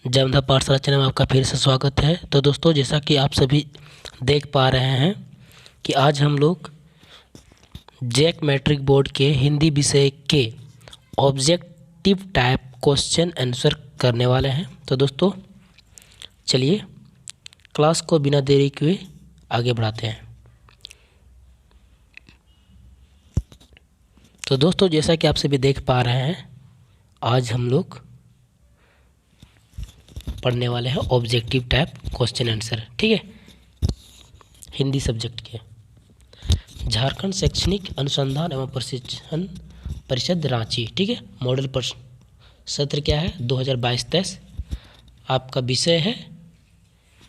जमधा पाठशाला चैनल में आपका फिर से स्वागत है। तो दोस्तों, जैसा कि आप सभी देख पा रहे हैं कि आज हम लोग जैक मैट्रिक बोर्ड के हिंदी विषय के ऑब्जेक्टिव टाइप क्वेश्चन आंसर करने वाले हैं। तो दोस्तों चलिए क्लास को बिना देरी किए आगे बढ़ाते हैं। तो दोस्तों, जैसा कि आप सभी देख पा रहे हैं, आज हम लोग पढ़ने वाले हैं ऑब्जेक्टिव टाइप क्वेश्चन आंसर। ठीक है, हिंदी सब्जेक्ट के। झारखंड शैक्षणिक अनुसंधान एवं प्रशिक्षण परिषद रांची। ठीक है, मॉडल प्रश्न सत्र क्या है 2022-23। आपका विषय है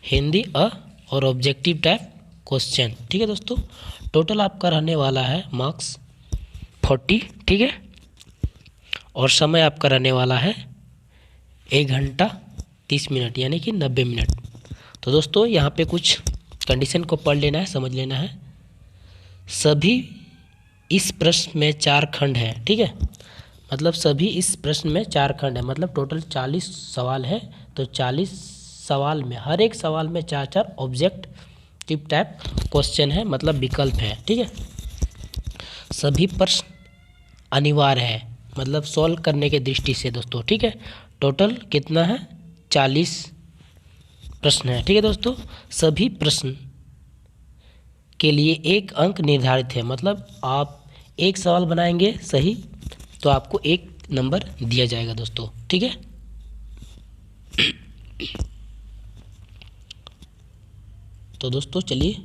हिंदी और ऑब्जेक्टिव टाइप क्वेश्चन। ठीक है दोस्तों, टोटल आपका रहने वाला है मार्क्स 40। ठीक है, और समय आपका रहने वाला है 1 घंटा 30 मिनट यानी कि 90 मिनट। तो दोस्तों यहाँ पे कुछ कंडीशन को पढ़ लेना है, समझ लेना है। सभी इस प्रश्न में 4 खंड हैं। ठीक है, मतलब सभी इस प्रश्न में 4 खंड है, मतलब टोटल 40 सवाल है। तो 40 सवाल में हर एक सवाल में 4-4 ऑब्जेक्टिव टाइप क्वेश्चन है, मतलब विकल्प है। ठीक है, सभी प्रश्न अनिवार्य है, मतलब सॉल्व करने के दृष्टि से दोस्तों। ठीक है, टोटल कितना है 40 प्रश्न है। ठीक है दोस्तों, सभी प्रश्न के लिए 1 अंक निर्धारित है, मतलब आप एक सवाल बनाएंगे सही तो आपको 1 नंबर दिया जाएगा दोस्तों। ठीक है, तो दोस्तों चलिए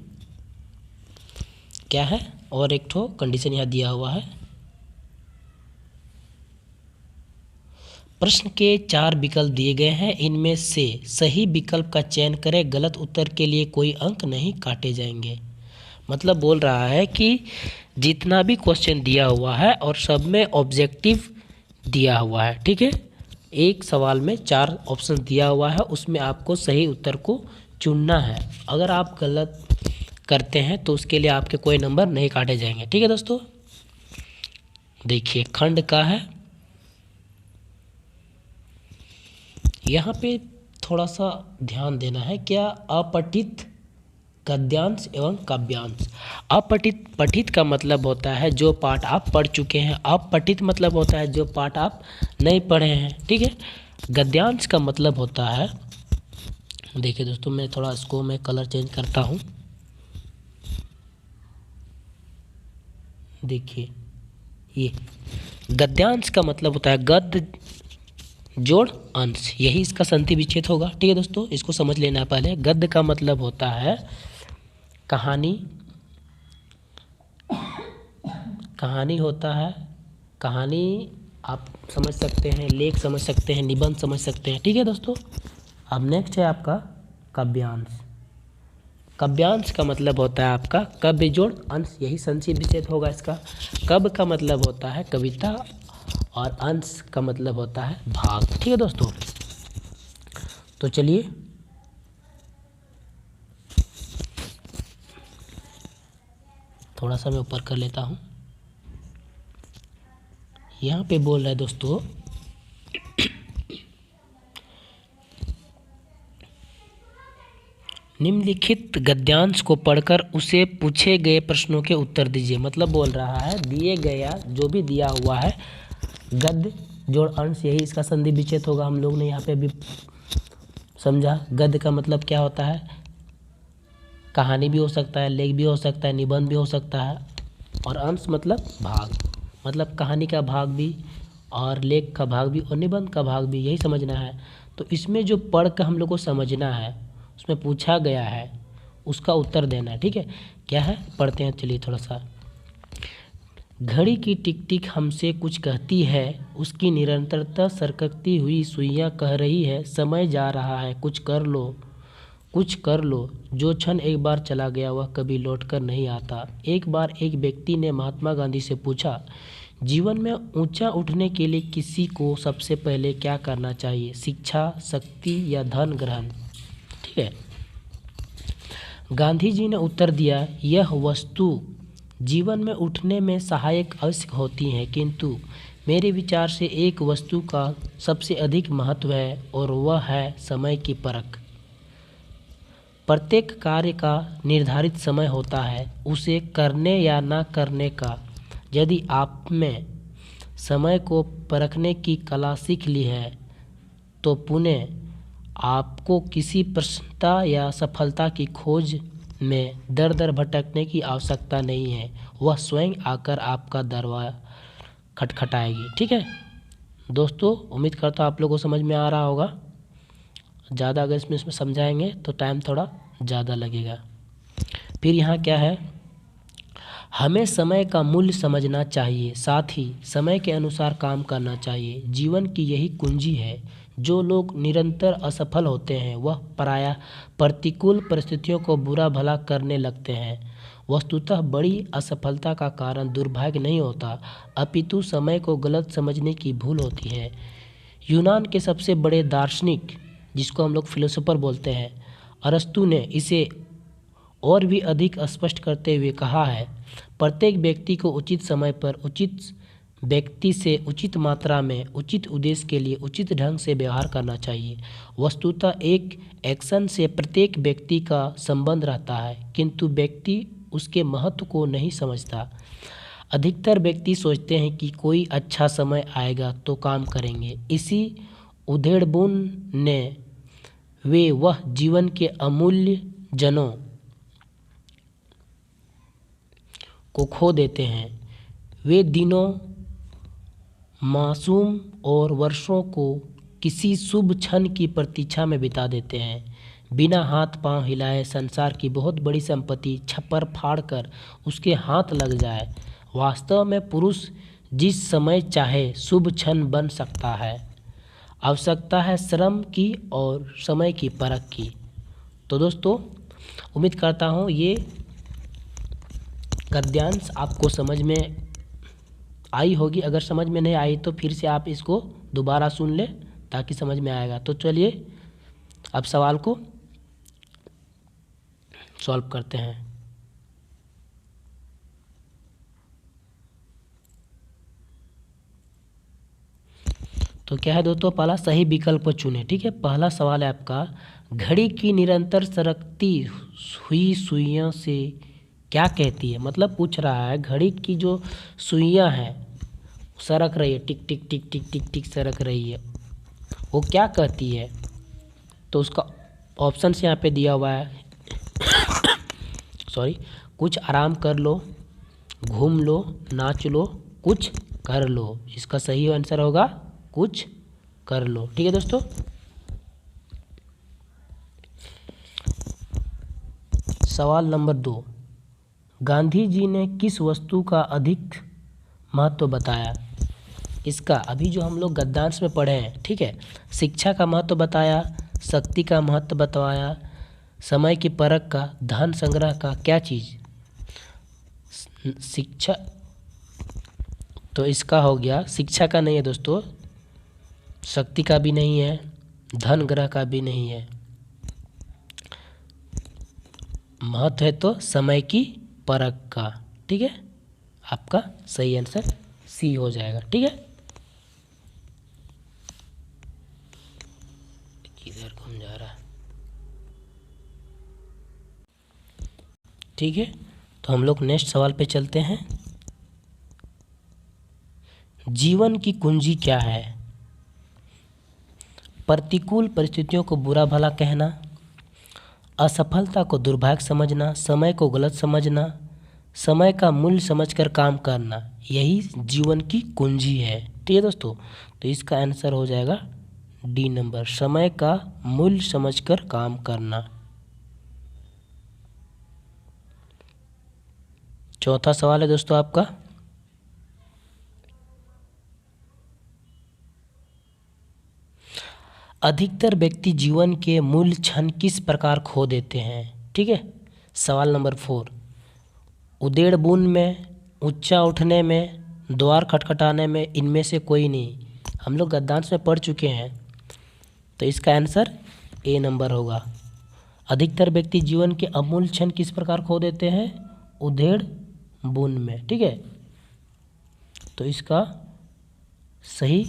क्या है, और एक ठो कंडीशन यहाँ दिया हुआ है। प्रश्न के 4 विकल्प दिए गए हैं, इनमें से सही विकल्प का चयन करें, गलत उत्तर के लिए कोई अंक नहीं काटे जाएंगे। मतलब बोल रहा है कि जितना भी क्वेश्चन दिया हुआ है और सब में ऑब्जेक्टिव दिया हुआ है। ठीक है, एक सवाल में 4 ऑप्शन दिया हुआ है, उसमें आपको सही उत्तर को चुनना है। अगर आप गलत करते हैं तो उसके लिए आपके कोई नंबर नहीं काटे जाएंगे। ठीक है दोस्तों, देखिए खंड का है, यहाँ पे थोड़ा सा ध्यान देना है। क्या अपठित गद्यांश एवं काव्यांश। पठित का मतलब होता है जो पाठ आप पढ़ चुके हैं, अपठित मतलब होता है जो पाठ आप नहीं पढ़े हैं। ठीक है, गद्यांश का मतलब होता है, देखिए दोस्तों मैं थोड़ा इसको मैं कलर चेंज करता हूँ। देखिए ये गद्यांश का मतलब होता है गद्य जोड़ अंश, यही इसका संधि विच्छेद होगा। ठीक है दोस्तों, इसको समझ लेना है पहले। गद्य का मतलब होता है कहानी होता है, कहानी आप समझ सकते हैं, लेख समझ सकते हैं, निबंध समझ सकते हैं। ठीक है दोस्तों, अब नेक्स्ट है आपका काव्यांश। काव्यांश का मतलब होता है आपका कव्य जोड़ अंश, यही संधि विच्छेद होगा इसका। कव्य का मतलब होता है कविता और अंश का मतलब होता है भाग। ठीक है दोस्तों, तो चलिए थोड़ा सा मैं ऊपर कर लेता हूँ। यहाँ पे बोल रहा है दोस्तों निम्नलिखित गद्यांश को पढ़कर उसे पूछे गए प्रश्नों के उत्तर दीजिए। मतलब बोल रहा है दिए गया जो भी दिया हुआ है गद्य जोड़ अंश, यही इसका संधि विच्छेद होगा। हम लोग ने यहाँ पे भी समझा। गद्य का मतलब क्या होता है, कहानी भी हो सकता है, लेख भी हो सकता है, निबंध भी हो सकता है, और अंश मतलब भाग, मतलब कहानी का भाग भी और लेख का भाग भी और निबंध का भाग भी, यही समझना है। तो इसमें जो पढ़ कर हम लोग को समझना है, उसमें पूछा गया है उसका उत्तर देना है। ठीक है, क्या है पढ़ते हैं, चलिए थोड़ा सा। घड़ी की टिक टिक हमसे कुछ कहती है, उसकी निरंतरता सरकती हुई सुइयां कह रही है, समय जा रहा है कुछ कर लो, जो क्षण एक बार चला गया वह कभी लौट कर नहीं आता। एक बार एक व्यक्ति ने महात्मा गांधी से पूछा, जीवन में ऊंचा उठने के लिए किसी को सबसे पहले क्या करना चाहिए, शिक्षा, शक्ति या धन ग्रहण। ठीक है, गांधी जी ने उत्तर दिया, यह वस्तु जीवन में उठने में सहायक अवश्य होती हैं, किंतु मेरे विचार से एक वस्तु का सबसे अधिक महत्व है और वह है समय की परख। प्रत्येक कार्य का निर्धारित समय होता है, उसे करने या ना करने का। यदि आप में समय को परखने की कला सीख ली है तो पुनः आपको किसी प्रसन्नता या सफलता की खोज में दर दर भटकने की आवश्यकता नहीं है, वह स्वयं आकर आपका दरवाज़ा खटखटाएगी। ठीक है दोस्तों, उम्मीद करता हूँ आप लोगों को समझ में आ रहा होगा। ज़्यादा अगर इसमें समझाएंगे तो टाइम थोड़ा ज़्यादा लगेगा। फिर यहाँ क्या है, हमें समय का मूल्य समझना चाहिए, साथ ही समय के अनुसार काम करना चाहिए। जीवन की यही कुंजी है। जो लोग निरंतर असफल होते हैं वह प्रायः प्रतिकूल परिस्थितियों को बुरा भला करने लगते हैं। वस्तुतः बड़ी असफलता का कारण दुर्भाग्य नहीं होता, अपितु समय को गलत समझने की भूल होती है। यूनान के सबसे बड़े दार्शनिक, जिसको हम लोग फिलोसोफर बोलते हैं, अरस्तु ने इसे और भी अधिक स्पष्ट करते हुए कहा है, प्रत्येक व्यक्ति को उचित समय पर उचित व्यक्ति से उचित मात्रा में उचित उद्देश्य के लिए उचित ढंग से व्यवहार करना चाहिए। वस्तुतः एक एक्शन से प्रत्येक व्यक्ति का संबंध रहता है, किंतु व्यक्ति उसके महत्व को नहीं समझता। अधिकतर व्यक्ति सोचते हैं कि कोई अच्छा समय आएगा तो काम करेंगे। इसी उधेड़बुन ने वे वह जीवन के अमूल्य जनों को खो देते हैं। वे दिनों, मासूम और वर्षों को किसी शुभ क्षण की प्रतीक्षा में बिता देते हैं। बिना हाथ पांव हिलाए संसार की बहुत बड़ी संपत्ति छप्पर फाड़ कर उसके हाथ लग जाए। वास्तव में पुरुष जिस समय चाहे शुभ क्षण बन सकता है। आवश्यकता है श्रम की और समय की परख की। तो दोस्तों, उम्मीद करता हूँ ये गद्यांश आपको समझ में आई होगी। अगर समझ में नहीं आई तो फिर से आप इसको दोबारा सुन लें ताकि समझ में आएगा। तो चलिए अब सवाल को सॉल्व करते हैं। तो क्या है दोस्तों, पहला सही विकल्प चुने। ठीक है, पहला सवाल है आपका, घड़ी की निरंतर सरकती हुई सुइयों से क्या कहती है। मतलब पूछ रहा है घड़ी की जो सुइयां हैं सरक रही है, टिक टिक टिक टिक टिक टिक सरक रही है, वो क्या कहती है। तो उसका ऑप्शन यहाँ पे दिया हुआ है सॉरी, कुछ आराम कर लो, घूम लो, नाच लो, कुछ कर लो। इसका सही आंसर होगा कुछ कर लो। ठीक है दोस्तों, सवाल नंबर 2, गांधी जी ने किस वस्तु का अधिक महत्व बताया। इसका अभी जो हम लोग गद्यांश में पढ़े हैं, ठीक है, शिक्षा का महत्व बताया, शक्ति का महत्व बताया, समय की परख का, धन संग्रह का, क्या चीज़ शिक्षा। तो इसका हो गया, शिक्षा का नहीं है दोस्तों, शक्ति का भी नहीं है, धन ग्रह का भी नहीं है, महत्व है तो समय की परख का। ठीक है, आपका सही आंसर सी हो जाएगा। ठीक है, किधर घूम जा रहा है। ठीक है, तो हम लोग नेक्स्ट सवाल पे चलते हैं। जीवन की कुंजी क्या है। प्रतिकूल परिस्थितियों को बुरा भला कहना, असफलता को दुर्भाग्य समझना, समय को गलत समझना, समय का मूल्य समझकर काम करना, यही जीवन की कुंजी है। ठीक है दोस्तों, तो इसका आंसर हो जाएगा डी नंबर, समय का मूल्य समझकर काम करना। चौथा सवाल है दोस्तों आपका, अधिकतर व्यक्ति जीवन के मूल्य क्षण किस प्रकार खो देते हैं। ठीक है, सवाल नंबर 4, उधेड़बुन में, ऊंचा उठने में, द्वार खटखटाने में, इनमें से कोई नहीं। हम लोग गद्यांश में पढ़ चुके हैं, तो इसका आंसर ए नंबर होगा। अधिकतर व्यक्ति जीवन के अमूल्य क्षण किस प्रकार खो देते हैं, उधेड़बुन में। ठीक है, तो इसका सही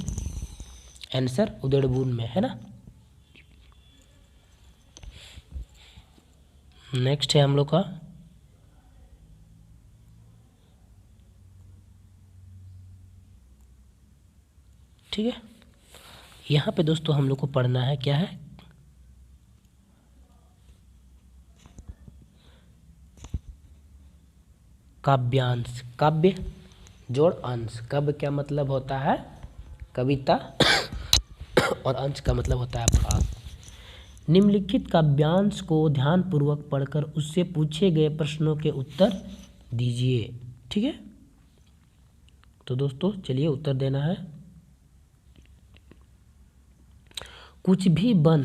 आंसर उदड़बून में है ना। नेक्स्ट है हम लोग का ठीक है। यहाँ पे दोस्तों हम लोग को पढ़ना है क्या है, काव्यांश। काव्य जोड़ अंश। काव्य क्या मतलब होता है, कविता और अंश का मतलब होता है भाग। निम्नलिखित काव्यांश को ध्यानपूर्वक पढ़कर उससे पूछे गए प्रश्नों के उत्तर दीजिए। ठीक है, तो दोस्तों चलिए उत्तर देना है। कुछ भी बन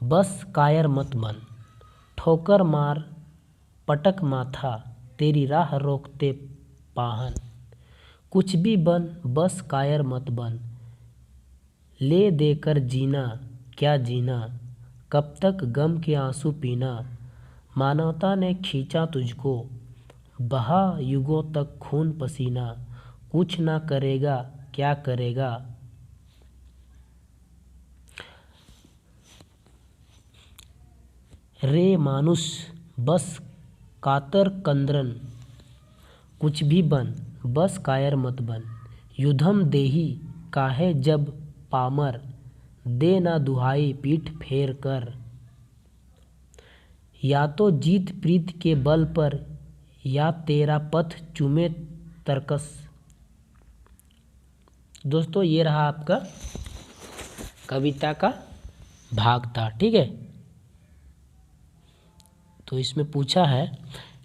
बस कायर मत बन, ठोकर मार पटक माथा, तेरी राह रोकते पाहन। कुछ भी बन बस कायर मत बन, ले देकर जीना क्या जीना, कब तक गम के आंसू पीना। मानवता ने खींचा तुझको, बहा युगों तक खून पसीना, कुछ ना करेगा क्या करेगा। रे मानुष बस कातर कंद्रन, कुछ भी बन बस कायर मत बन। युधम देही काहे जब पामर, दे ना दुहाई पीठ फेर कर। या तो जीत प्रीत के बल पर, या तेरा पथ चूमे तरकस। दोस्तों ये रहा आपका कविता का भाग था। ठीक है, तो इसमें पूछा है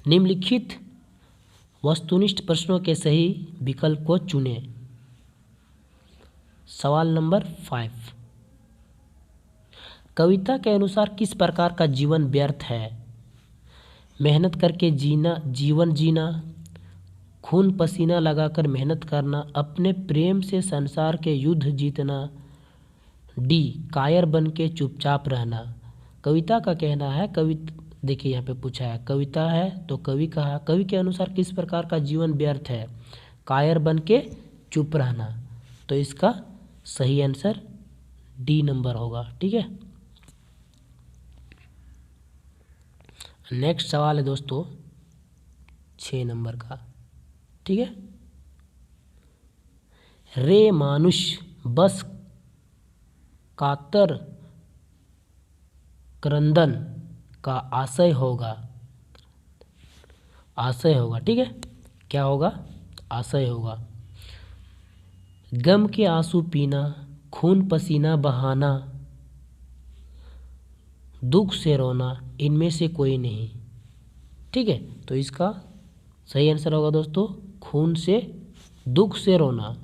निम्नलिखित वस्तुनिष्ठ प्रश्नों के सही विकल्प को चुनें। सवाल नंबर 5, कविता के अनुसार किस प्रकार का जीवन व्यर्थ है। मेहनत करके जीवन जीना, खून पसीना लगाकर मेहनत करना, अपने प्रेम से संसार के युद्ध जीतना, डी कायर बन के चुपचाप रहना। कविता का कहना है देखिए यहाँ पे पूछा है कविता है तो कवि के अनुसार किस प्रकार का जीवन व्यर्थ है, कायर बन के चुप रहना। तो इसका सही आंसर डी नंबर होगा। ठीक है, नेक्स्ट सवाल है दोस्तों 6 नंबर का। ठीक है, रे मानुष बस कातर क्रंदन का आशय होगा। ठीक है, क्या होगा, आशय होगा। गम के आंसू पीना, खून पसीना बहाना, दुख से रोना, इनमें से कोई नहीं। ठीक है, तो इसका सही आंसर होगा दोस्तों खून से दुख से रोना।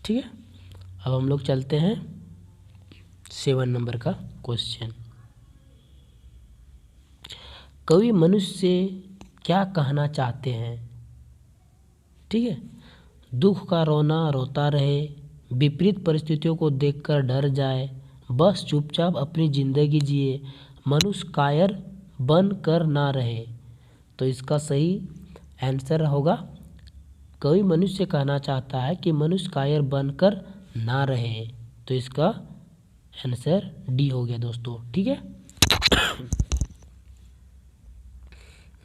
ठीक है, अब हम लोग चलते हैं 7 नंबर का क्वेश्चन। कवि मनुष्य से क्या कहना चाहते हैं। ठीक है, दुख का रोना रोता रहे, विपरीत परिस्थितियों को देखकर डर जाए, बस चुपचाप अपनी जिंदगी जिए, मनुष्य कायर बन कर ना रहे। तो इसका सही आंसर होगा कवि मनुष्य से कहना चाहता है कि मनुष्य कायर बनकर ना रहे। तो इसका आंसर डी हो गया दोस्तों। ठीक है,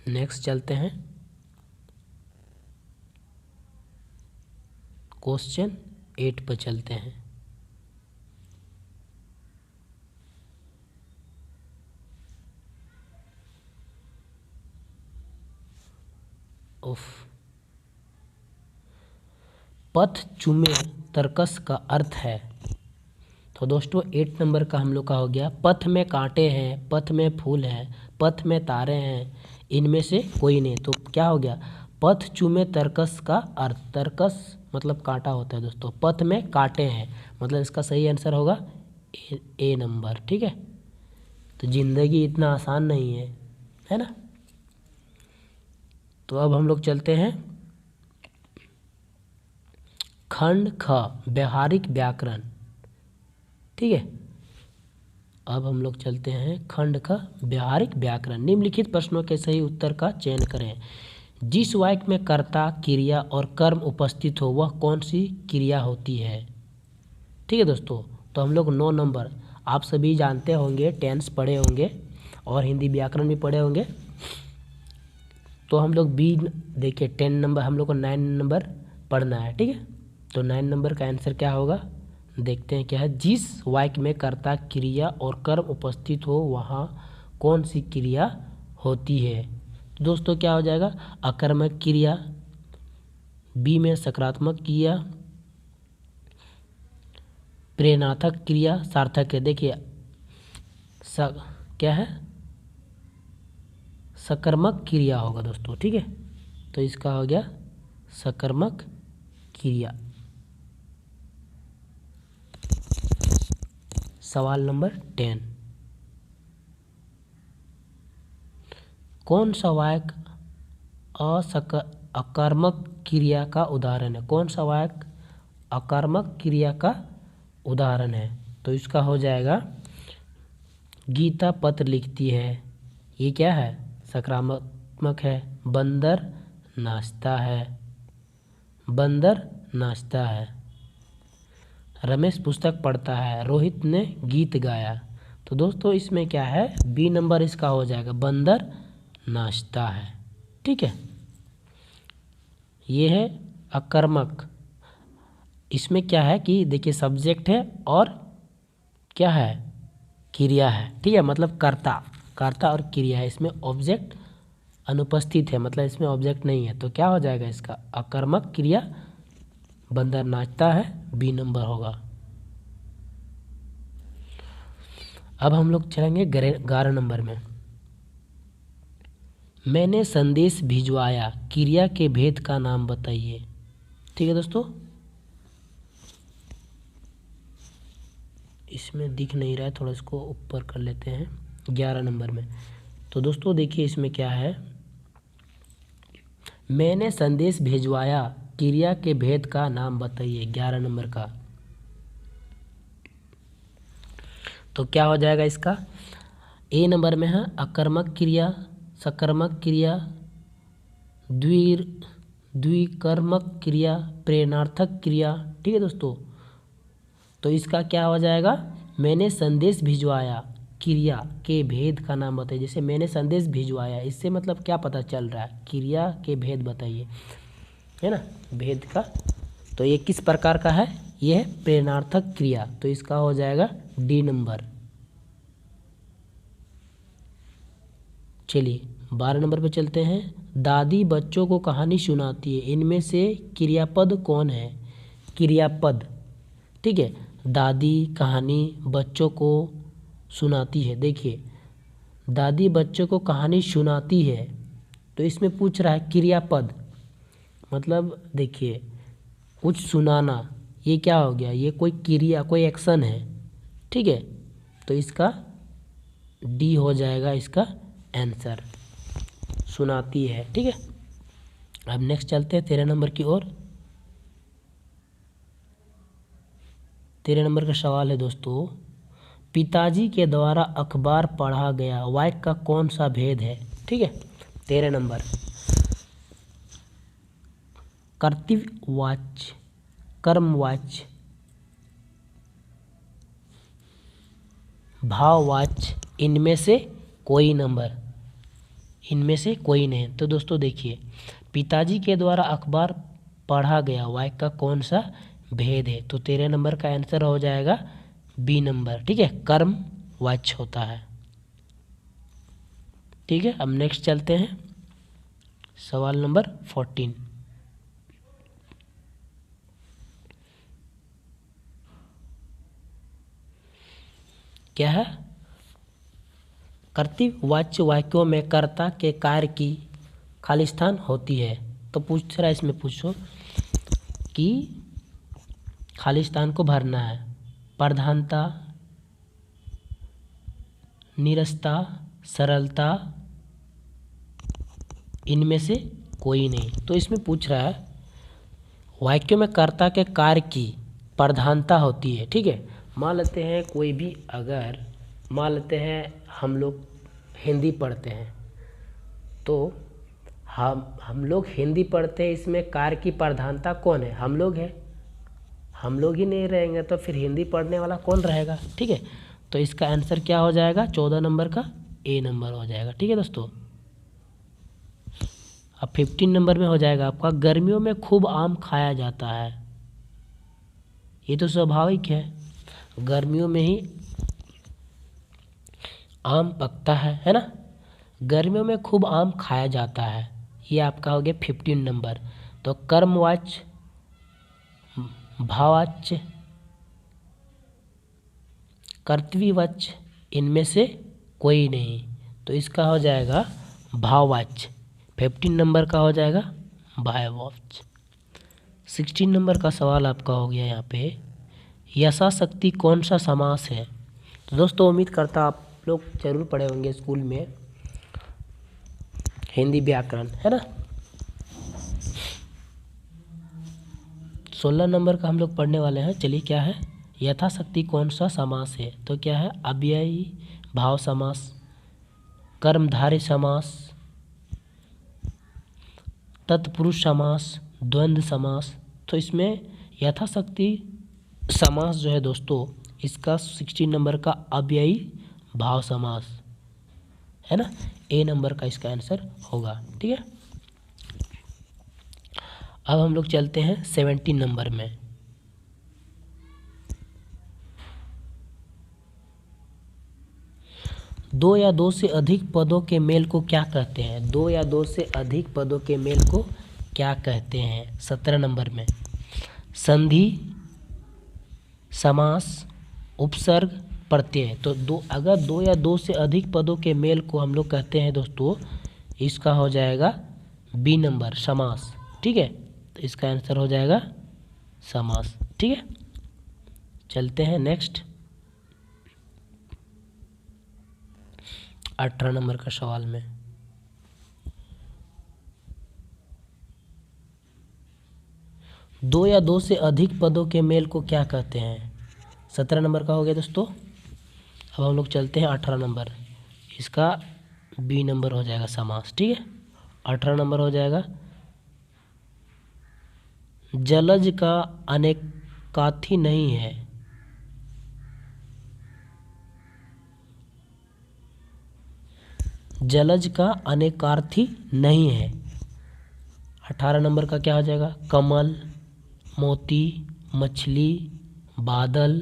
नेक्स्ट चलते हैं क्वेश्चन 8 पर चलते हैं। पथ चूमे तरकस का अर्थ है। तो दोस्तों 8 नंबर का हम लोग का हो गया, पथ में कांटे हैं, पथ में फूल हैं, पथ में तारे हैं, इनमें से कोई नहीं। तो क्या हो गया, पथ चूमे तरकस का अर्थ, तरकस मतलब कांटा होता है दोस्तों, पथ में कांटे हैं, मतलब इसका सही आंसर होगा ए नंबर। ठीक है, तो जिंदगी इतना आसान नहीं है ना। तो अब हम लोग चलते हैं खंड ख व्यवहारिक व्याकरण। ठीक है, अब हम लोग चलते हैं खंड ख व्यवहारिक व्याकरण। निम्नलिखित प्रश्नों के सही उत्तर का चयन करें। जिस वाक्य में कर्ता, क्रिया और कर्म उपस्थित हो वह कौन सी क्रिया होती है। ठीक है दोस्तों, तो हम लोग 9 नंबर, आप सभी जानते होंगे, टेंस पढ़े होंगे और हिंदी व्याकरण भी पढ़े होंगे। तो हम लोग बी देखिए 10 नंबर, हम लोग को 9 नंबर पढ़ना है। ठीक है, तो 9 नंबर का आंसर क्या होगा, देखते हैं क्या है। जिस वाक्य में कर्ता, क्रिया और कर्म उपस्थित हो वहाँ कौन सी क्रिया होती है। तो दोस्तों क्या हो जाएगा, अकर्मक क्रिया, बी में सकारात्मक क्रिया, प्रेरणात्मक क्रिया, सार्थक है। देखिए क्या है, सकर्मक क्रिया होगा दोस्तों। ठीक है, तो इसका हो गया सकर्मक क्रिया। सवाल नंबर 10, कौन सा वाक्य अकर्मक क्रिया का उदाहरण है। कौन सा वाक्य अकर्मक क्रिया का उदाहरण है। तो इसका हो जाएगा, गीता पत्र लिखती है, ये क्या है, सकारात्मक है। बंदर नाचता है, बंदर नाचता है। रमेश पुस्तक पढ़ता है, रोहित ने गीत गाया। तो दोस्तों इसमें क्या है, बी नंबर इसका हो जाएगा, बंदर नाचता है। ठीक है, ये है अकर्मक। इसमें क्या है कि देखिए सब्जेक्ट है और क्या है, क्रिया है। ठीक है, मतलब कर्ता, कर्ता और क्रिया है, इसमें ऑब्जेक्ट अनुपस्थित है, मतलब इसमें ऑब्जेक्ट नहीं है। तो क्या हो जाएगा इसका, अकर्मक क्रिया, बंदर नाचता है, बी नंबर होगा। अब हम लोग चलेंगे 11 नंबर में। मैंने संदेश भिजवाया, क्रिया के भेद का नाम बताइए। ठीक है दोस्तों, इसमें दिख नहीं रहा है, थोड़ा इसको ऊपर कर लेते हैं 11 नंबर में। तो दोस्तों देखिए इसमें क्या है, मैंने संदेश भिजवाया, क्रिया के भेद का नाम बताइए, 11 नंबर का। तो क्या हो जाएगा इसका, ए नंबर में है अकर्मक क्रिया, सकर्मक क्रिया, द्विकर्मक क्रिया, प्रेरणार्थक क्रिया। ठीक है दोस्तों, तो इसका क्या हो जाएगा, मैंने संदेश भिजवाया, क्रिया के भेद का नाम बताइए। जैसे मैंने संदेश भिजवाया, इससे मतलब क्या पता चल रहा है, क्रिया के भेद बताइए, है ना, भेद का। तो ये किस प्रकार का है, ये है प्रेरणार्थक क्रिया। तो इसका हो जाएगा डी नंबर। चलिए 12 नंबर पे चलते हैं। दादी बच्चों को कहानी सुनाती है, इनमें से क्रियापद कौन है। क्रियापद, ठीक है, दादी कहानी बच्चों को सुनाती है। देखिए दादी बच्चों को कहानी सुनाती है, तो इसमें पूछ रहा है क्रियापद, मतलब देखिए कुछ सुनाना, ये क्या हो गया, ये कोई क्रिया, कोई एक्शन है। ठीक है, तो इसका डी हो जाएगा इसका आंसर, सुनाती है। ठीक है, अब नेक्स्ट चलते हैं 13 नंबर की ओर। 13 नंबर का सवाल है दोस्तों, पिताजी के द्वारा अखबार पढ़ा गया, वाक्य का कौन सा भेद है। ठीक है, 13 नंबर, कर्तव्यवाच्य, कर्मवाच्य, भाववाच्य, इनमें से कोई नंबर, इनमें से कोई नहीं। तो दोस्तों देखिए, पिताजी के द्वारा अखबार पढ़ा गया, वाक्य का कौन सा भेद है। तो 13 नंबर का आंसर हो जाएगा बी नंबर। ठीक है, कर्म वाच्य होता है। ठीक है, अब नेक्स्ट चलते हैं सवाल नंबर 14। क्या है, कर्तव्यवाच्य वाक्यों में कर्ता के कार्य की खालिस्तान होती है। तो पूछ रहा है इसमें, पूछो कि खालिस्तान को भरना है, प्रधानता, नीरसता, सरलता, इनमें से कोई नहीं। तो इसमें पूछ रहा है वाक्यों में कर्ता के कार्य की प्रधानता होती है। ठीक है, मान लेते हैं कोई भी, अगर मान लेते हैं हम लोग हिंदी पढ़ते हैं, तो हम लोग हिंदी पढ़ते हैं, इसमें कार की प्रधानता कौन है? हम लोग हैं। हम लोग ही नहीं रहेंगे तो फिर हिंदी पढ़ने वाला कौन रहेगा? ठीक है, तो इसका आंसर क्या हो जाएगा? 14 नंबर का ए नंबर हो जाएगा। ठीक है दोस्तों, अब 15 नंबर में हो जाएगा आपका, गर्मियों में खूब आम खाया जाता है। ये तो स्वाभाविक है, गर्मियों में ही आम पकता है ना। गर्मियों में खूब आम खाया जाता है, ये आपका हो गया 15 नंबर। तो कर्मवाच्य, भाववाच्य, कर्तव्यवाच्य, इनमें से कोई नहीं, तो इसका हो जाएगा भाववाच्य। 15 नंबर का हो जाएगा भाववाच्य। 16 नंबर का सवाल आपका हो गया यहाँ पे, यथाशक्ति कौन सा समास है? तो दोस्तों उम्मीद करता आप लोग जरूर पढ़े होंगे स्कूल में हिंदी व्याकरण, है ना। 16 नंबर का हम लोग पढ़ने वाले हैं। चलिए, क्या है? यथाशक्ति कौन सा समास है? तो क्या है? अव्ययी भाव समास, कर्मधारय समास, तत्पुरुष समास, द्वंद्व समास। तो इसमें यथाशक्ति समास जो है दोस्तों, इसका 16 नंबर का अव्ययी भाव समास है ना, ए नंबर का इसका आंसर होगा। ठीक है, अब हम लोग चलते हैं 17 नंबर में। दो या दो से अधिक पदों के मेल को क्या कहते हैं? दो या दो से अधिक पदों के मेल को क्या कहते हैं? 17 नंबर में संधि, समास, उपसर्ग, प्रत्यय। तो अगर दो या दो से अधिक पदों के मेल को हम लोग कहते हैं दोस्तों, इसका हो जाएगा बी नंबर, समास। ठीक है, तो इसका आंसर हो जाएगा समास। ठीक है, चलते हैं नेक्स्ट 18 नंबर का सवाल में। दो या दो से अधिक पदों के मेल को क्या कहते हैं? 17 नंबर का हो गया दोस्तों। अब हम लोग चलते हैं 18 नंबर, इसका बी नंबर हो जाएगा समास। ठीक है, 18 नंबर हो जाएगा, जलज का अनेकार्थी नहीं है। जलज का अनेकार्थी नहीं है। 18 नंबर का क्या हो जाएगा? कमल, मोती, मछली, बादल।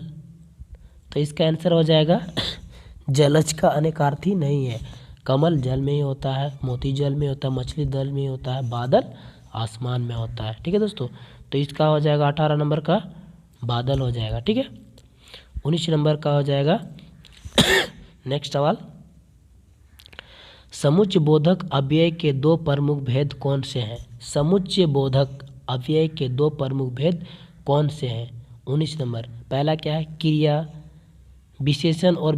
तो इसका आंसर हो जाएगा जलज का अनेकार्थी नहीं है। कमल जल में ही होता है, मोती जल में होता है, मछली जल में ही होता है, बादल आसमान में होता है। ठीक है दोस्तों, तो इसका हो जाएगा 18 नंबर का बादल हो जाएगा। ठीक है, 19 नंबर का हो जाएगा नेक्स्ट सवाल, समुच्चय बोधक अव्यय के दो प्रमुख भेद कौन से हैं? समुच्चय बोधक अव्यय के दो प्रमुख भेद कौन से हैं? 19 नंबर, पहला क्या है? क्रिया विशेषण और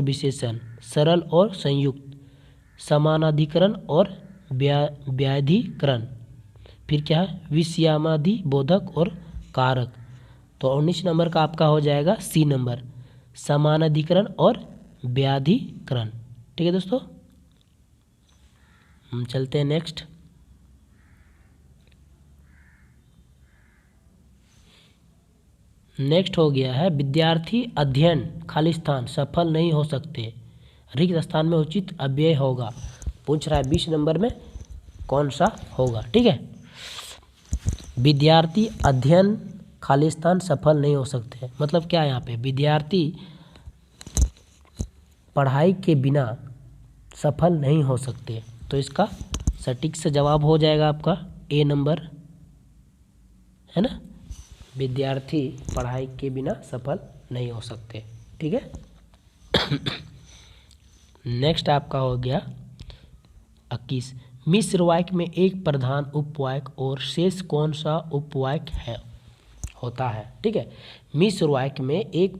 विशेषण, सरल और संयुक्त, समानाधिकरण और व्याधिकरण। फिर क्या है? विषयामादि बोधक और कारक। तो 19 नंबर का आपका हो जाएगा सी नंबर, समानाधिकरण और व्याधिकरण। ठीक है दोस्तों, हम चलते हैं नेक्स्ट। नेक्स्ट हो गया है, विद्यार्थी अध्ययन खालिस्तान सफल नहीं हो सकते, रिक्त स्थान में उचित अव्यय होगा। पूछ रहा है 20 नंबर में कौन सा होगा। ठीक है, विद्यार्थी अध्ययन खालिस्तान सफल नहीं हो सकते, मतलब क्या है यहाँ पे? विद्यार्थी पढ़ाई के बिना सफल नहीं हो सकते, तो इसका सटीक से जवाब हो जाएगा आपका ए नंबर, है ना। विद्यार्थी पढ़ाई के बिना सफल नहीं हो सकते। ठीक है, नेक्स्ट आपका हो गया 21, मिश्र वाक्य में एक प्रधान उपवाक्य और शेष कौन सा उपवाक्य है होता है? ठीक है, मिश्र वाक्य में एक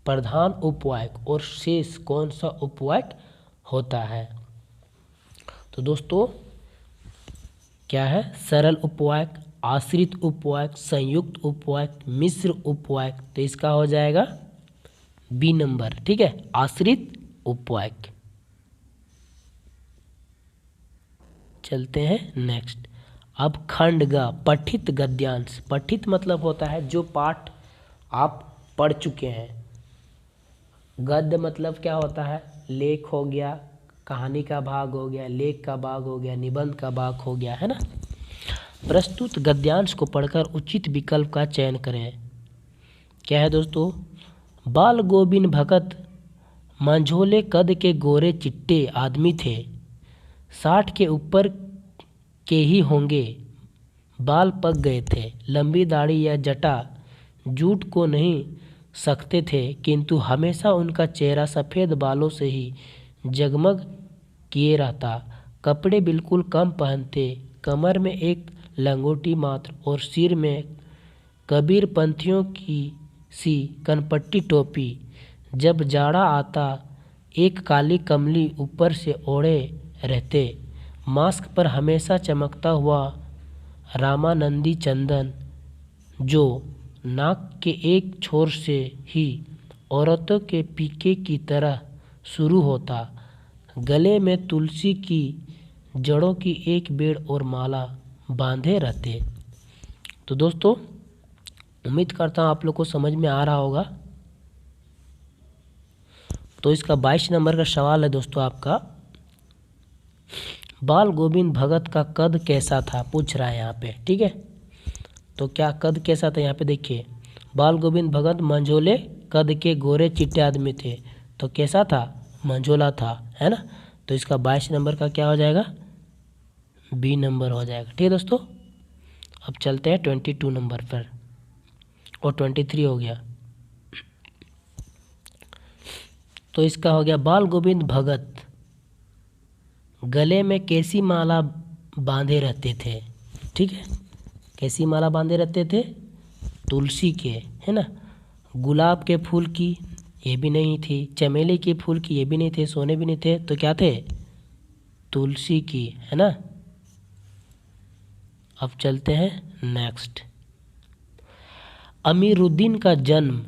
प्रधान उपवाक्य और शेष कौन सा उपवाक्य होता है? तो दोस्तों क्या है? सरल उपवाक्य, आश्रित उपवाक्य, संयुक्त उपवाक्य, मिश्र उपवाक्य। तो इसका हो जाएगा बी नंबर। ठीक है, आश्रित उपवाक्य। चलते हैं नेक्स्ट। अब खंड ग पठित गद्यांश। पठित मतलब होता है जो पाठ आप पढ़ चुके हैं। गद्य मतलब क्या होता है, लेख हो गया, कहानी का भाग हो गया, लेख का भाग हो गया, निबंध का भाग हो गया, है ना। प्रस्तुत गद्यांश को पढ़कर उचित विकल्प का चयन करें। क्या है दोस्तों, बाल गोविंद भगत मंझोले कद के गोरे चिट्टे आदमी थे, 60 के ऊपर के ही होंगे, बाल पक गए थे, लंबी दाढ़ी या जटा जूट को नहीं सकते थे, किंतु हमेशा उनका चेहरा सफ़ेद बालों से ही जगमग किए रहता, कपड़े बिल्कुल कम पहनते, कमर में एक लंगोटी मात्र और सिर में कबीर पंथियों की सी कनपट्टी टोपी, जब जाड़ा आता एक काली कमली ऊपर से ओढ़े रहते, मास्क पर हमेशा चमकता हुआ रामानंदी चंदन जो नाक के एक छोर से ही औरतों के पीके की तरह शुरू होता, गले में तुलसी की जड़ों की एक बेड़ और माला बांधे रहते। तो दोस्तों उम्मीद करता हूँ आप लोग को समझ में आ रहा होगा। तो इसका 22 नंबर का सवाल है दोस्तों आपका, बाल गोविंद भगत का कद कैसा था, पूछ रहा है यहाँ पे, ठीक है। तो क्या कद कैसा था, यहाँ पे देखिए, बाल गोविंद भगत मंझोले कद के गोरे चिट्टे आदमी थे, तो कैसा था, मंझोला था, है ना। तो इसका 22 नंबर का क्या हो जाएगा, बी नंबर हो जाएगा, ठीक है दोस्तों। अब चलते हैं 22 नंबर पर, और 23 हो गया। तो इसका हो गया, बाल गोविंद भगत गले में कैसी माला बांधे रहते थे, ठीक है। कैसी माला बांधे रहते थे, तुलसी के, है ना, गुलाब के फूल की, ये भी नहीं थी, चमेली के फूल की, ये भी नहीं थे, सोने भी नहीं थे, तो क्या थे, तुलसी की, है ना। अब चलते हैं नेक्स्ट। अमीरुद्दीन का जन्म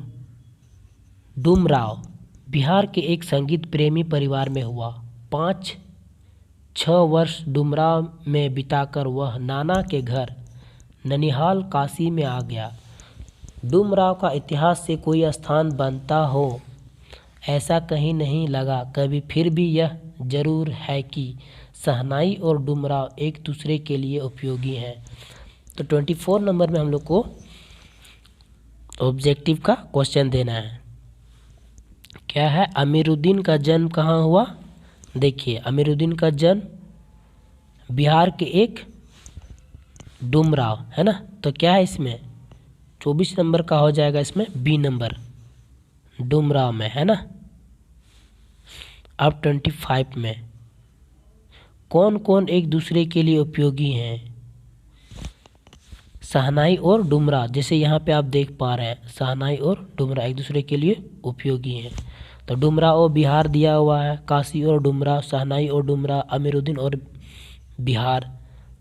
डुमराव बिहार के एक संगीत प्रेमी परिवार में हुआ। 5-6 वर्ष डुमराव में बिताकर वह नाना के घर ननिहाल काशी में आ गया। डुमराव का इतिहास से कोई स्थान बनता हो ऐसा कहीं नहीं लगा कभी, फिर भी यह जरूर है कि शहनाई और डुमराव एक दूसरे के लिए उपयोगी हैं। तो 24 नंबर में हम लोग को ऑब्जेक्टिव का क्वेश्चन देना है। क्या है, अमीरुद्दीन का जन्म कहाँ हुआ, देखिए अमीरुद्दीन का जन्म बिहार के एक डुमराव, है ना। तो क्या है इसमें 24 नंबर का हो जाएगा, इसमें बी नंबर डुमराव में, है ना। अब 25 में, कौन कौन एक दूसरे के लिए उपयोगी हैं, शहनाई और डुमराव, जैसे यहाँ पे आप देख पा रहे हैं शहनाई और डुमराव एक दूसरे के लिए उपयोगी हैं। तो डुमराव और बिहार दिया हुआ है, काशी और डुमराव, शहनाई और डुमराव, अमीरुद्दीन और बिहार,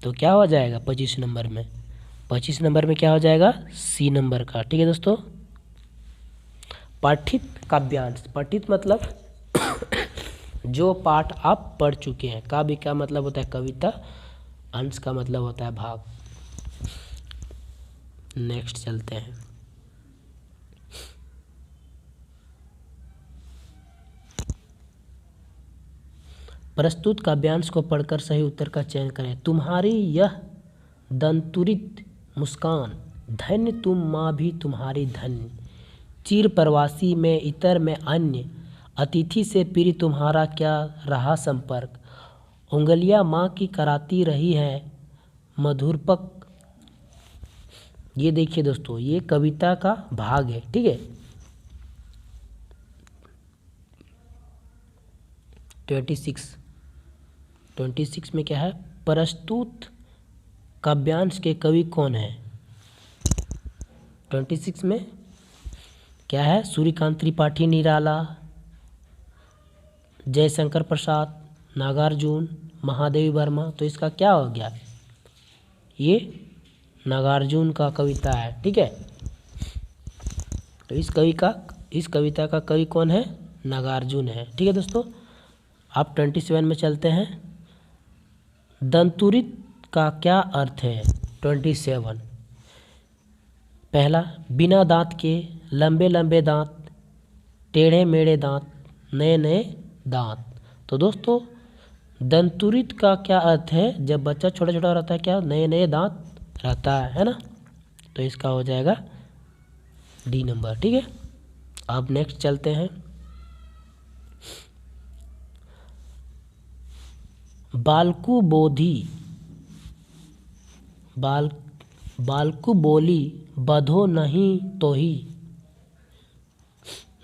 तो क्या हो जाएगा 25 नंबर में, 25 नंबर में क्या हो जाएगा, सी नंबर का, ठीक है दोस्तों। पठित काव्यांश, पठित मतलब जो पाठ आप पढ़ चुके हैं, काव्य का मतलब होता है कविता, अंश का मतलब होता है भाग। नेक्स्ट चलते हैं। प्रस्तुत काव्यांश को पढ़कर सही उत्तर का चयन करें। तुम्हारी यह दंतुरित मुस्कान, धन्य तुम माँ भी तुम्हारी धन्य, चिर प्रवासी में इतर में अन्य, अतिथि से प्रिय तुम्हारा क्या रहा संपर्क, उंगलियां माँ की कराती रही है मधुरपक। ये देखिए दोस्तों, ये कविता का भाग है, ठीक है। 26 में क्या है, प्रस्तुत काव्यांश के कवि कौन है। 26 में क्या है, सूर्यकांत त्रिपाठी निराला, जयशंकर प्रसाद, नागार्जुन, महादेवी वर्मा। तो इसका क्या हो गया, ये नागार्जुन का कविता है, ठीक है। तो इस कविता का कवि कौन है, नागार्जुन है, ठीक है दोस्तों। आप 27 में चलते हैं। दंतुरित का क्या अर्थ है? 27। पहला, बिना दांत के, लंबे लंबे दांत, टेढ़े मेढ़े दांत, नए नए दांत। तो दोस्तों दंतुरित का क्या अर्थ है? जब बच्चा छोटा छोटा रहता है क्या नए नए दांत रहता है ना। तो इसका हो जाएगा डी नंबर। ठीक है, अब नेक्स्ट चलते हैं। बालकु बोधी बालकु बोली बधो नहीं तो ही।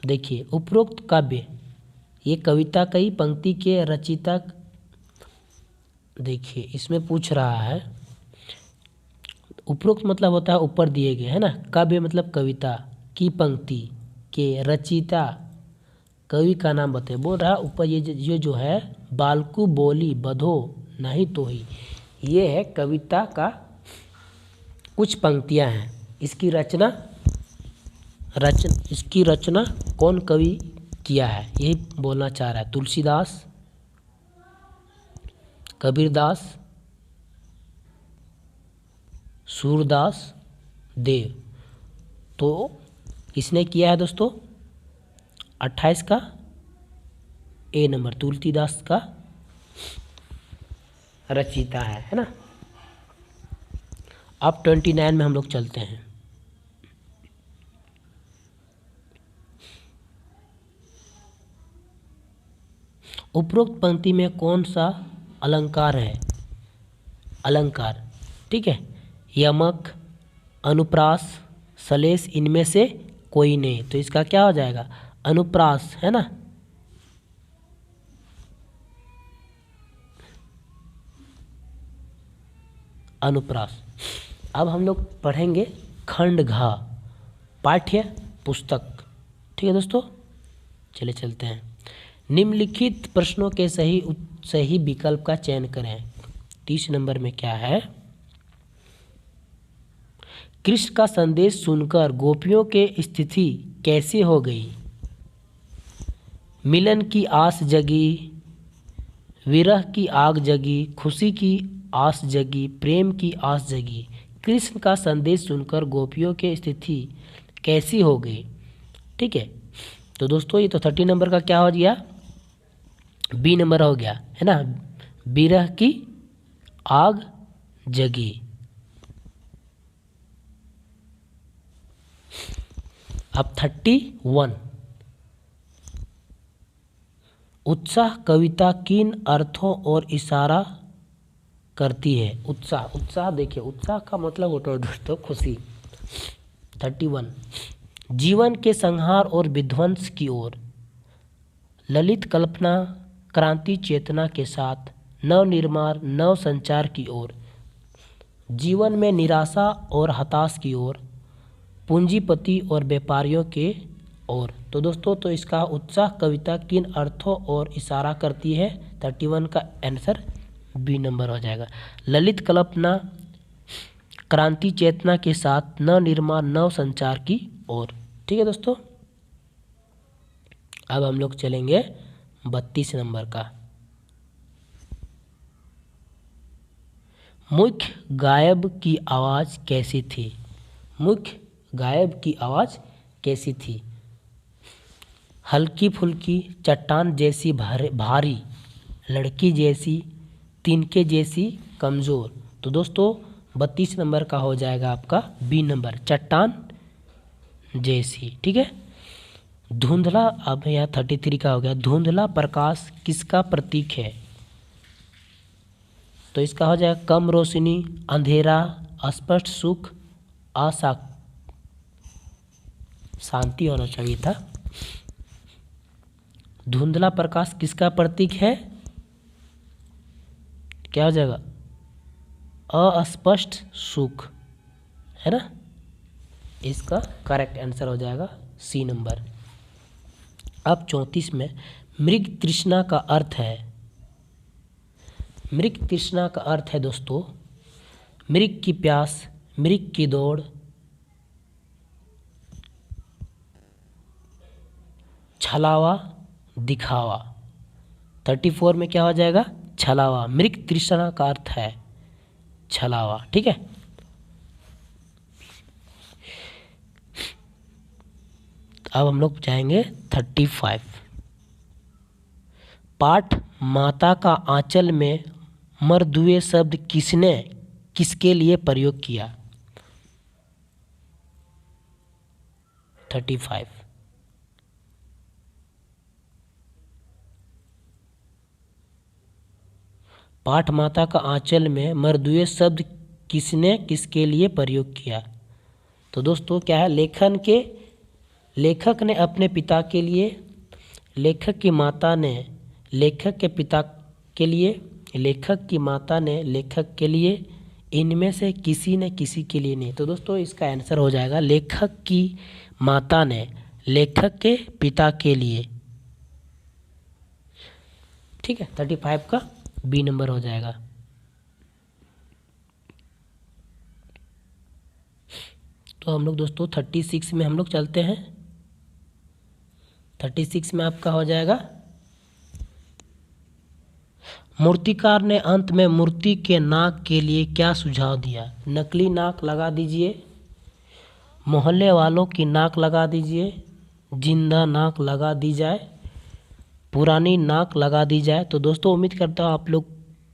देखिए उपरोक्त काव्य, ये कविता कई पंक्ति के रचयिता, देखिए इसमें पूछ रहा है, उपरोक्त मतलब होता है ऊपर दिए गए, है ना। काव्य मतलब कविता की पंक्ति के रचयिता, कवि का नाम बताए। बोल रहा ऊपर ये जो है बालकु बोली बधो नहीं तो ही, ये है कविता का कुछ पंक्तियां हैं। इसकी रचना कौन कवि किया है, यही बोलना चाह रहा है। तुलसीदास, कबीरदास, सूरदास, देव। तो किसने किया है दोस्तों? 28 का ए नंबर, तुलसीदास का रचयिता है ना। अब 29 में हम लोग चलते हैं। उपरोक्त पंक्ति में कौन सा अलंकार है? अलंकार, ठीक है। यमक, अनुप्रास, सलेस, इनमें से कोई नहीं। तो इसका क्या हो जाएगा? अनुप्रास, है ना। अनुप्रास। अब हम लोग पढ़ेंगे खंड घ, पाठ्य पुस्तक। ठीक है दोस्तों, चले चलते हैं। निम्नलिखित प्रश्नों के सही विकल्प का चयन करें। 30 नंबर में क्या है? कृष्ण का संदेश सुनकर गोपियों के स्थिति कैसे हो गई? मिलन की आस जगी, विरह की आग जगी, खुशी की आस जगी, प्रेम की आस जगी। कृष्ण का संदेश सुनकर गोपियों की स्थिति कैसी हो गई? ठीक है, तो दोस्तों ये तो 30 नंबर का क्या हो गया? बी नंबर हो गया, है ना। विरह की आग जगी। अब 31, उत्साह कविता किन अर्थों और इशारा करती है? उत्साह देखिए, उत्साह का मतलब होता है दोस्तों खुशी। 31, जीवन के संहार और विध्वंस की ओर, ललित कल्पना क्रांति चेतना के साथ नव निर्माण नव संचार की ओर, जीवन में निराशा और हताश की ओर, पूंजीपति और व्यापारियों के ओर। तो दोस्तों तो इसका उत्साह कविता किन अर्थों और इशारा करती है? 31 का आंसर बी नंबर हो जाएगा। ललित कल्पना क्रांति चेतना के साथ नव निर्माण नव संचार की ओर। ठीक है दोस्तों, अब हम लोग चलेंगे 32 नंबर का। मुख्य गायब की आवाज़ कैसी थी? मुख्य गायब की आवाज़ कैसी थी? हल्की फुल्की, चट्टान जैसी भारी, लड़की जैसी, तिनके जैसी कमज़ोर। तो दोस्तों 32 नंबर का हो जाएगा आपका बी नंबर, चट्टान जैसी। ठीक है। धुंधला, अब यहाँ 33 का हो गया, धुंधला प्रकाश किसका प्रतीक है? तो इसका हो जाएगा कम रोशनी, अंधेरा, अस्पष्ट सुख, आशा, शांति होना चाहिए था। धुंधला प्रकाश किसका प्रतीक है? क्या हो जाएगा? अस्पष्ट सुख, है ना। इसका करेक्ट आंसर हो जाएगा सी नंबर। अब 34 में मृग तृष्णा का अर्थ है। मृग तृष्णा का अर्थ है दोस्तों मृग की प्यास, मृग की दौड़, छलावा, दिखावा। 34 में क्या हो जाएगा? छलावा, मृग तृष्णा का अर्थ है छलावा, ठीक है। अब हम लोग जाएंगे 35। पाठ माता का आंचल में मर्दुए शब्द किसने किसके लिए प्रयोग किया। 35। पाठ माता का आंचल में मर्दुए शब्द किसने किसके लिए प्रयोग किया। तो दोस्तों क्या है, लेखक ने अपने पिता के लिए, लेखक की माता ने लेखक के पिता के लिए, लेखक की माता ने लेखक के लिए, इनमें से किसी ने किसी के लिए नहीं। तो दोस्तों इसका आंसर हो जाएगा लेखक की माता ने लेखक के पिता के लिए, ठीक है। 35 का बी नंबर हो जाएगा। तो हम लोग दोस्तों 36 में हम लोग चलते हैं। 36 में आपका हो जाएगा, मूर्तिकार ने अंत में मूर्ति के नाक के लिए क्या सुझाव दिया। नकली नाक लगा दीजिए, मोहल्ले वालों की नाक लगा दीजिए, जिंदा नाक लगा दी जाए, पुरानी नाक लगा दी जाए। तो दोस्तों उम्मीद करता हूँ आप लोग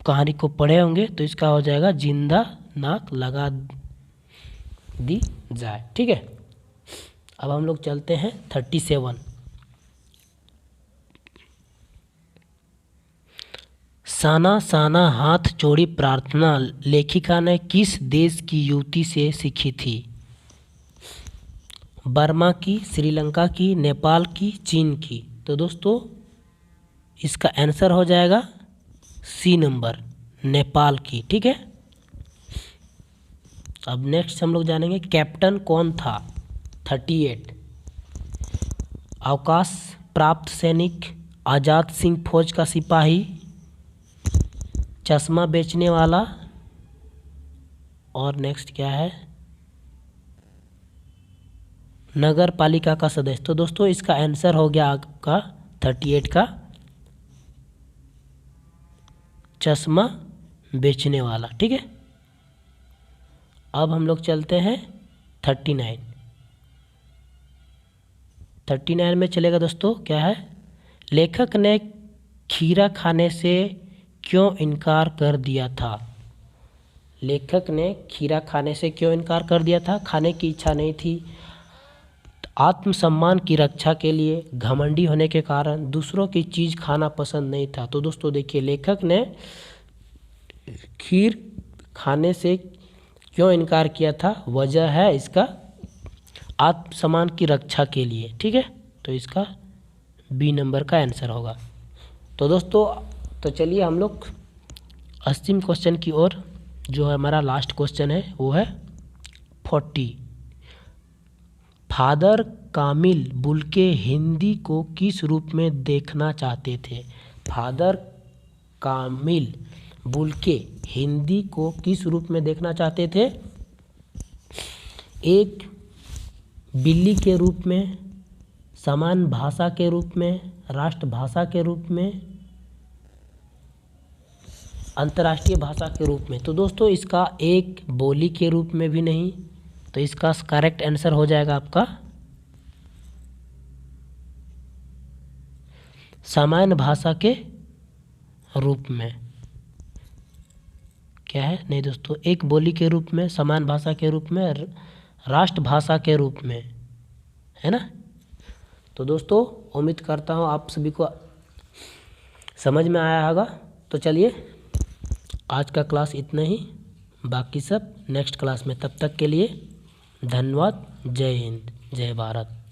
कहानी को पढ़े होंगे। तो इसका हो जाएगा जिंदा नाक लगा दी जाए, ठीक है। अब हम लोग चलते हैं 37। साना साना हाथ जोड़ी प्रार्थना लेखिका ने किस देश की युवती से सीखी थी। बर्मा की, श्रीलंका की, नेपाल की, चीन की। तो दोस्तों इसका आंसर हो जाएगा सी नंबर, नेपाल की, ठीक है। अब नेक्स्ट हम लोग जानेंगे कैप्टन कौन था। 38। अवकाश प्राप्त सैनिक, आज़ाद सिंह फौज का सिपाही, चश्मा बेचने वाला, और नेक्स्ट क्या है, नगर पालिका का सदस्य। तो दोस्तों इसका आंसर हो गया आपका 38 का चश्मा बेचने वाला, ठीक है। अब हम लोग चलते हैं 39। 39 में चलेगा दोस्तों क्या है, लेखक ने खीरा खाने से क्यों इनकार कर दिया था। लेखक ने खीरा खाने से क्यों इनकार कर दिया था। खाने की इच्छा नहीं थी, आत्मसम्मान की रक्षा के लिए, घमंडी होने के कारण, दूसरों की चीज़ खाना पसंद नहीं था। तो दोस्तों देखिए लेखक ने खीर खाने से क्यों इनकार किया था, वजह है इसका आत्मसम्मान की रक्षा के लिए, ठीक है। तो इसका बी नंबर का आंसर होगा। तो दोस्तों तो चलिए हम लोग 80 क्वेश्चन की ओर, जो है हमारा लास्ट क्वेश्चन है वो है 40। फादर कामिल बुल्के हिंदी को किस रूप में देखना चाहते थे। फादर कामिल बुल्के हिंदी को किस रूप में देखना चाहते थे। एक बिल्ली के रूप में, समान भाषा के रूप में, राष्ट्रभाषा के रूप में, अंतर्राष्ट्रीय भाषा के रूप में। तो दोस्तों इसका एक बोली के रूप में भी नहीं। तो इसका करेक्ट आंसर हो जाएगा आपका सामान्य भाषा के रूप में। क्या है, नहीं दोस्तों, एक बोली के रूप में, समान भाषा के रूप में, राष्ट्रभाषा के रूप में, है ना। तो दोस्तों उम्मीद करता हूँ आप सभी को समझ में आया होगा। तो चलिए आज का क्लास इतना ही, बाकी सब नेक्स्ट क्लास में। तब तक के लिए धन्यवाद। जय हिंद, जय भारत।